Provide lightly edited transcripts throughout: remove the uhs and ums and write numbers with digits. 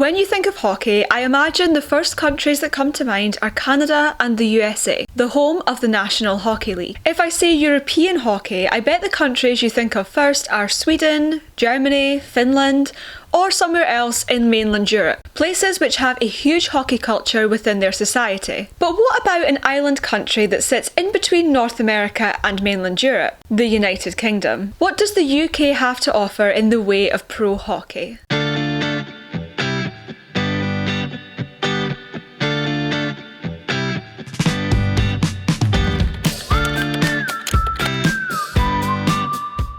When you think of hockey, I imagine the first countries that come to mind are Canada and the USA, the home of the National Hockey League. If I say European hockey, I bet the countries you think of first are Sweden, Germany, Finland, or somewhere else in mainland Europe, places which have a huge hockey culture within their society. But what about an island country that sits in between North America and mainland Europe, the United Kingdom? What does the UK have to offer in the way of pro hockey?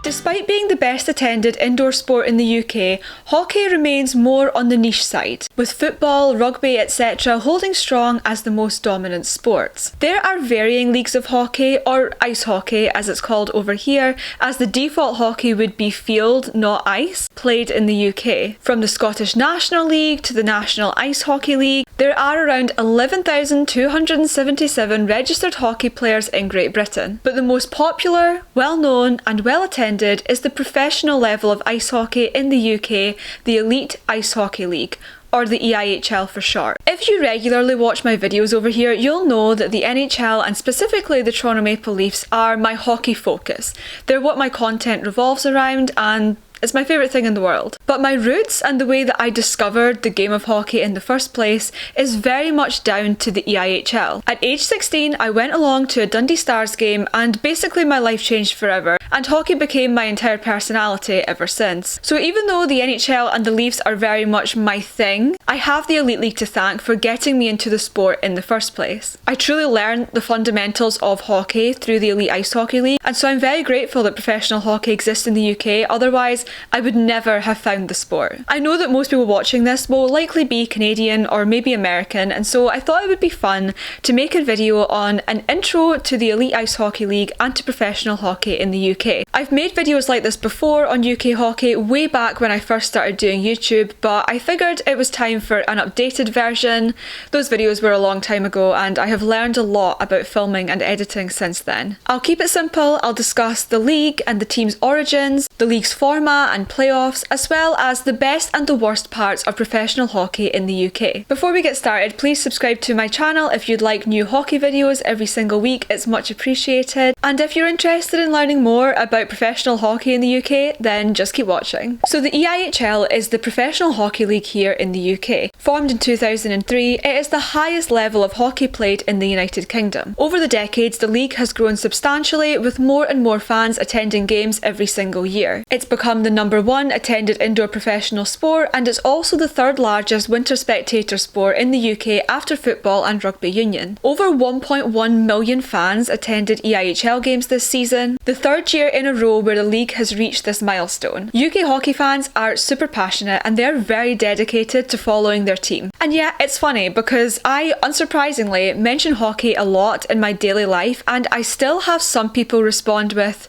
Despite being the best attended indoor sport in the UK, hockey remains more on the niche side, with football, rugby, etc. holding strong as the most dominant sports. There are varying leagues of hockey, or ice hockey as it's called over here, as the default hockey would be field, not ice, played in the UK. From the Scottish National League to the National Ice Hockey League, there are around 11,277 registered hockey players in Great Britain. But the most popular, well-known and well-attended is the professional level of ice hockey in the UK, the Elite Ice Hockey League, or the EIHL for short. If you regularly watch my videos over here, you'll know that the NHL and specifically the Toronto Maple Leafs are my hockey focus. They're what my content revolves around, and it's my favourite thing in the world. But my roots and the way that I discovered the game of hockey in the first place is very much down to the EIHL. At age 16, I went along to a Dundee Stars game and basically my life changed forever, and hockey became my entire personality ever since. So even though the NHL and the Leafs are very much my thing, I have the Elite League to thank for getting me into the sport in the first place. I truly learned the fundamentals of hockey through the Elite Ice Hockey League, and so I'm very grateful that professional hockey exists in the UK, otherwise I would never have found the sport. I know that most people watching this will likely be Canadian or maybe American, and so I thought it would be fun to make a video on an intro to the Elite Ice Hockey League and to professional hockey in the UK. I've made videos like this before on UK hockey way back when I first started doing YouTube, but I figured it was time for an updated version. Those videos were a long time ago and I have learned a lot about filming and editing since then. I'll keep it simple. I'll discuss the league and the team's origins, the league's format and playoffs, as well as the best and the worst parts of professional hockey in the UK. Before we get started, please subscribe to my channel if you'd like new hockey videos every single week. It's much appreciated. And if you're interested in learning more about professional hockey in the UK, then just keep watching. So the EIHL is the professional hockey league here in the UK. Formed in 2003, it is the highest level of hockey played in the United Kingdom. Over the decades, the league has grown substantially, with more and more fans attending games every single year. It's become the number one attended indoor professional sport, and it's also the third largest winter spectator sport in the UK after football and rugby union. Over 1.1 million fans attended EIHL games this season, the third year in a row where the league has reached this milestone. UK hockey fans are super passionate and they're very dedicated to following their team. And yeah, it's funny because I, unsurprisingly, mention hockey a lot in my daily life, and I still have some people respond with,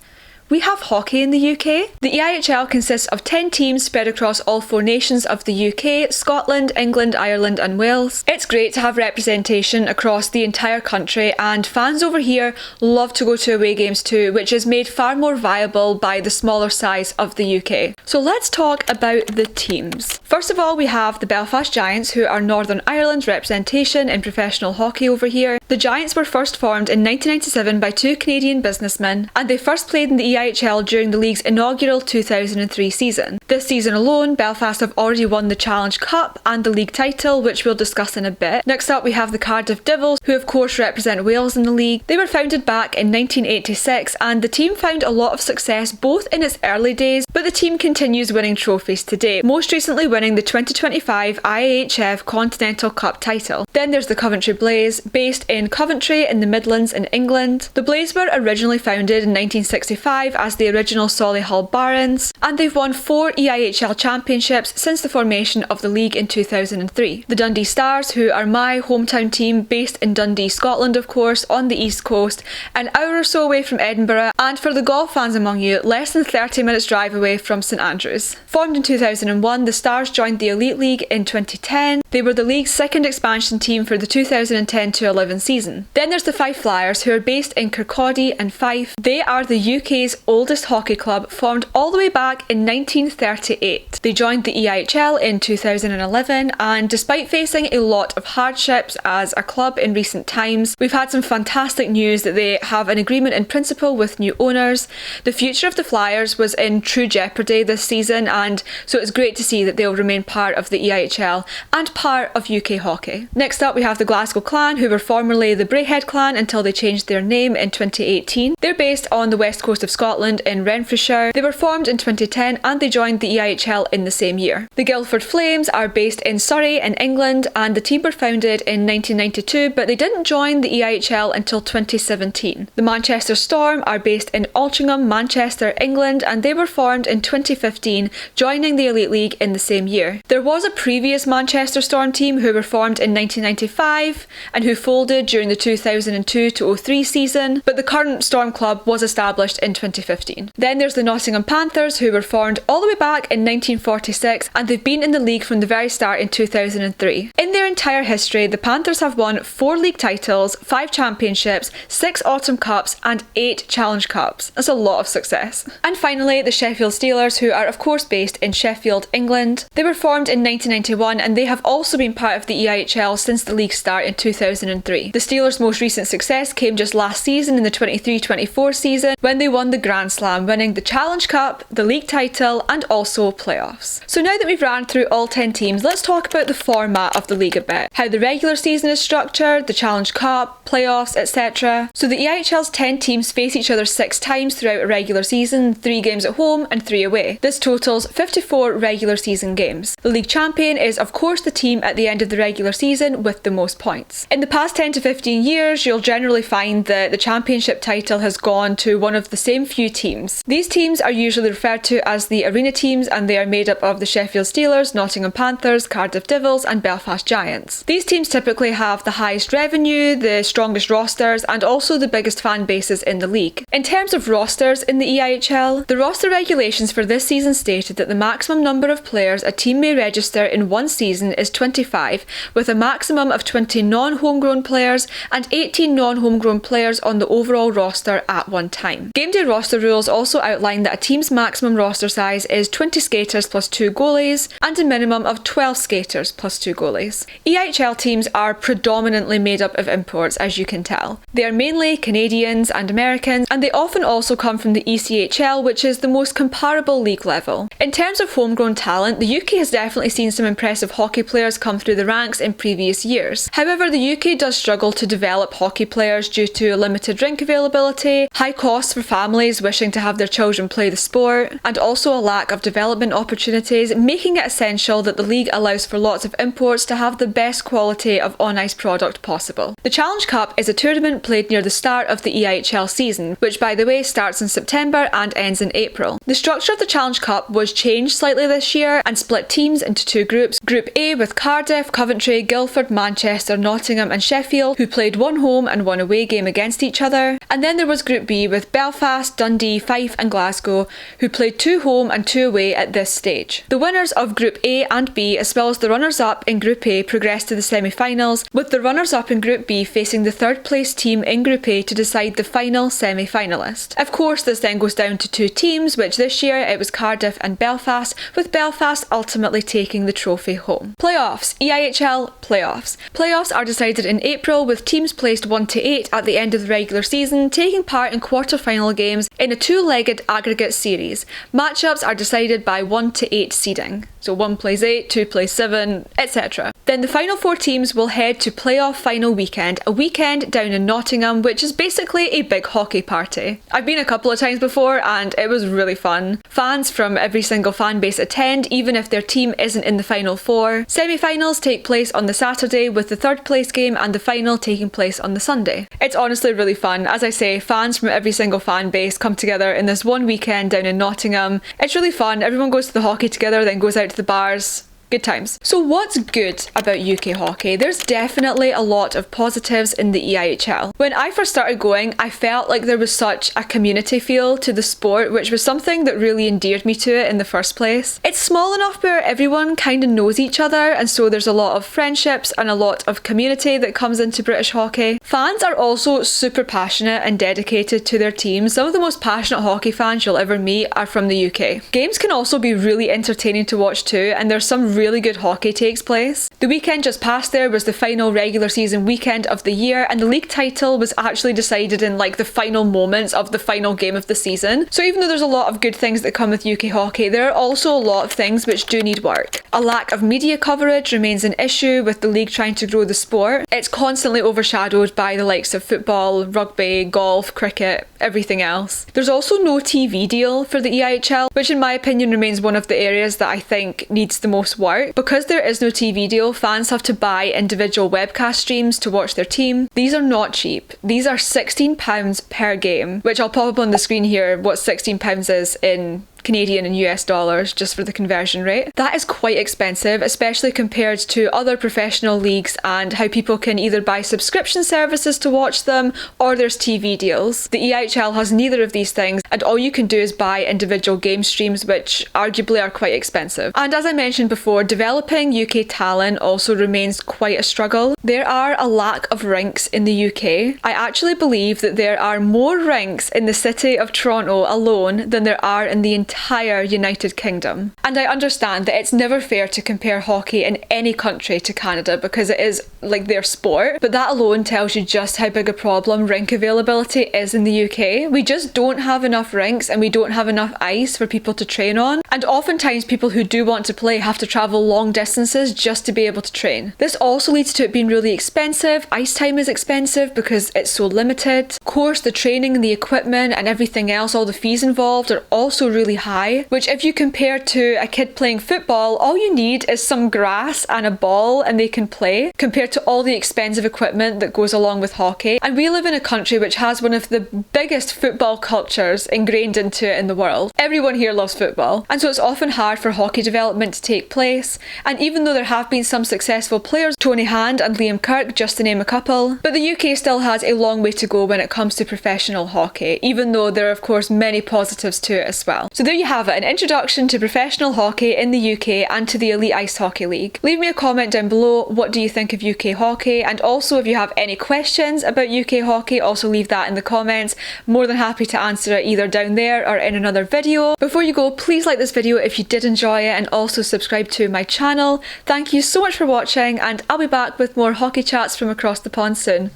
"We have hockey in the UK?" The EIHL consists of 10 teams spread across all 4 nations of the UK, Scotland, England, Ireland and Wales. It's great to have representation across the entire country, and fans over here love to go to away games too, which is made far more viable by the smaller size of the UK. So let's talk about the teams. First of all, we have the Belfast Giants, who are Northern Ireland's representation in professional hockey over here. The Giants were first formed in 1997 by 2 Canadian businessmen, and they first played in the EIHL during the league's inaugural 2003 season. This season alone, Belfast have already won the Challenge Cup and the league title, which we'll discuss in a bit. Next up, we have the Cardiff Devils, who of course represent Wales in the league. They were founded back in 1986, and the team found a lot of success both in its early days, but the team continues winning trophies today, most recently winning the 2025 IIHF Continental Cup title. Then there's the Coventry Blaze, based in Coventry in the Midlands in England. The Blaze were originally founded in 1965 as the original Solihull Barons, and they've won 4 EIHL championships since the formation of the league in 2003. The Dundee Stars, who are my hometown team, based in Dundee, Scotland of course, on the east coast, an hour or so away from Edinburgh, and for the golf fans among you, less than 30 minutes drive away from St Andrews. Formed in 2001, the Stars joined the Elite League in 2010. They were the league's second expansion team for the 2010-11 season. Then there's the Fife Flyers, who are based in Kirkcaldy and Fife. They are the UK's oldest hockey club, formed all the way back in 1938. They joined the EIHL in 2011, and despite facing a lot of hardships as a club in recent times, we've had some fantastic news that they have an agreement in principle with new owners. The future of the Flyers was in true jeopardy this season, and so it's great to see that they'll remain part of the EIHL and part of UK hockey. Next up, we have the Glasgow Clan, who were formerly the Braehead Clan until they changed their name in 2018. They're based on the west coast of Scotland in Renfrewshire. They were formed in 2010 and they joined the EIHL in the same year. The Guildford Flames are based in Surrey in England, and the team were founded in 1992, but they didn't join the EIHL until 2017. The Manchester Storm are based in Altrincham, Manchester, England, and they were formed in 2015, joining the Elite League in the same year. There was a previous Manchester Storm team who were formed in 1995 and who folded during the 2002-03 season, but the current Storm club was established in 2015. Then there's the Nottingham Panthers, who were formed all the way back in 1946, and they've been in the league from the very start in 2003. In their entire history, the Panthers have won 4 league titles, 5 championships, 6 autumn cups and 8 challenge cups. That's a lot of success. And finally, the Sheffield Steelers, who are of course based in Sheffield, England. They were formed in 1991 and they have also been part of the EIHL since the league start in 2003. The Steelers' most recent success came just last season in the 23-24 season when they won the Grand Slam, winning the Challenge Cup, the league title and also playoffs. So now that we've ran through all 10 teams, let's talk about the format of the league a bit. How the regular season is structured, the Challenge Cup, playoffs, etc. So the EIHL's 10 teams face each other 6 times throughout a regular season, 3 games at home and 3 away. This totals 54 regular season games. The league champion is of course the team at the end of the regular season with the most points. In the past 10 to 15 years, you'll generally find that the championship title has gone to one of the same few teams. These teams are usually referred to as the arena teams, and they are made up of the Sheffield Steelers, Nottingham Panthers, Cardiff Devils and Belfast Giants. These teams typically have the highest revenue, the strongest rosters and also the biggest fan bases in the league. In terms of rosters in the EIHL, the roster regulations for this season stated that the maximum number of players a team may register in one season is 25, with a maximum of 20 non-homegrown players and 18 non-homegrown players on the overall roster at one time. Game day roster rules also outline that a team's maximum roster size is 20 skaters plus 2 goalies and a minimum of 12 skaters plus 2 goalies. EIHL teams are predominantly made up of imports, as you can tell. They are mainly Canadians and Americans, and they often also come from the ECHL, which is the most comparable league level. In terms of homegrown talent, the UK has definitely seen some impressive hockey players come through the ranks in previous years. However, the UK does struggle to develop hockey players due to limited rink availability, high costs for families wishing to have their children play the sport, and also a lack of development opportunities, making it essential that the league allows for lots of imports to have the best quality of on-ice product possible. The Challenge Cup is a tournament played near the start of the EIHL season, which by the way starts in September and ends in April. The structure of the Challenge Cup was changed slightly this year and split teams into 2 groups. Group A with Cardiff, Coventry, Guildford, Manchester, Nottingham and Sheffield, who played 1 home and 1 away game against each other. And then there was Group B with Belfast, Dundee, Fife and Glasgow, who played 2 home and 2 away at this stage. The winners of Group A and B, as well as the runners-up in Group A, progressed to the semi-finals, with the runners-up in Group B facing the 3rd place team in Group A to decide the final semi-finalist. Of course, this then goes down to 2 teams, which this year it was Cardiff and Belfast, with Belfast ultimately taking the trophy home. Playoffs. EIHL Playoffs. Playoffs are decided in April, with teams placed 1 to 8 at the end of the regular season taking part in quarter-final games in a 2-legged aggregate series. Matchups are decided by 1 to 8 seeding. So 1 plays 8, 2 plays 7, etc. Then the final 4 teams will head to playoff final weekend, a weekend down in Nottingham, which is basically a big hockey party. I've been a couple of times before and it was really fun. Fans from every single fan base attend, even if their team isn't in the final 4. Semi-finals take place on the Saturday, with the 3rd place game and the final taking place on the Sunday. It's honestly really fun. As I say, fans from every single fan base come together in this one weekend down in Nottingham. It's really fun. Everyone goes to the hockey together, then goes out to the bars. Good times. So what's good about UK hockey? There's definitely a lot of positives in the EIHL. When I first started going, I felt like there was such a community feel to the sport, which was something that really endeared me to it in the first place. It's small enough where everyone kind of knows each other, and so there's a lot of friendships and a lot of community that comes into British hockey. Fans are also super passionate and dedicated to their teams. Some of the most passionate hockey fans you'll ever meet are from the UK. Games can also be really entertaining to watch too, and there's some really good hockey takes place. The weekend just past there was the final regular season weekend of the year, and the league title was actually decided in like the final moments of the final game of the season. So even though there's a lot of good things that come with UK hockey, there are also a lot of things which do need work. A lack of media coverage remains an issue with the league trying to grow the sport. It's constantly overshadowed by the likes of football, rugby, golf, cricket, everything else. There's also no TV deal for the EIHL, which in my opinion remains one of the areas that I think needs the most work. Because there is no TV deal, fans have to buy individual webcast streams to watch their team. These are not cheap. These are £16 per game, which I'll pop up on the screen here what £16 is in Canadian and US dollars just for the conversion rate. That is quite expensive, especially compared to other professional leagues and how people can either buy subscription services to watch them or there's TV deals. The EIHL has neither of these things, and all you can do is buy individual game streams, which arguably are quite expensive. And as I mentioned before, developing UK talent also remains quite a struggle. There are a lack of rinks in the UK. I actually believe that there are more rinks in the city of Toronto alone than there are in the entire United Kingdom. And I understand that it's never fair to compare hockey in any country to Canada because it is like their sport, but that alone tells you just how big a problem rink availability is in the UK. We just don't have enough rinks and we don't have enough ice for people to train on, and oftentimes people who do want to play have to travel long distances just to be able to train. This also leads to it being really expensive. Ice time is expensive because it's so limited. Of course, the training and the equipment and everything else, all the fees involved are also really high, which if you compare to a kid playing football, all you need is some grass and a ball and they can play, compared to all the expensive equipment that goes along with hockey. And we live in a country which has one of the biggest football cultures ingrained into it in the world. Everyone here loves football, and so it's often hard for hockey development to take place. And even though there have been some successful players, Tony Hand and Liam Kirk just to name a couple, but the UK still has a long way to go when it comes to professional hockey, even though there are of course many positives to it as well. So there you have it, an introduction to professional hockey in the UK and to the Elite Ice Hockey League. Leave me a comment down below, what do you think of UK hockey, and also if you have any questions about UK hockey, also leave that in the comments. More than happy to answer it either down there or in another video. Before you go, please like this video if you did enjoy it, and also subscribe to my channel. Thank you so much for watching, and I'll be back with more hockey chats from across the pond soon.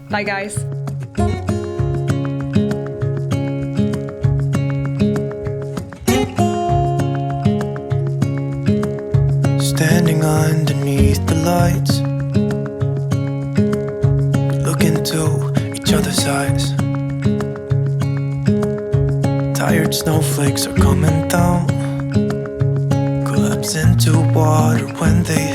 Bye guys. Standing underneath the lights, look into each other's eyes. Tired snowflakes are coming down, collapse into water when they hit.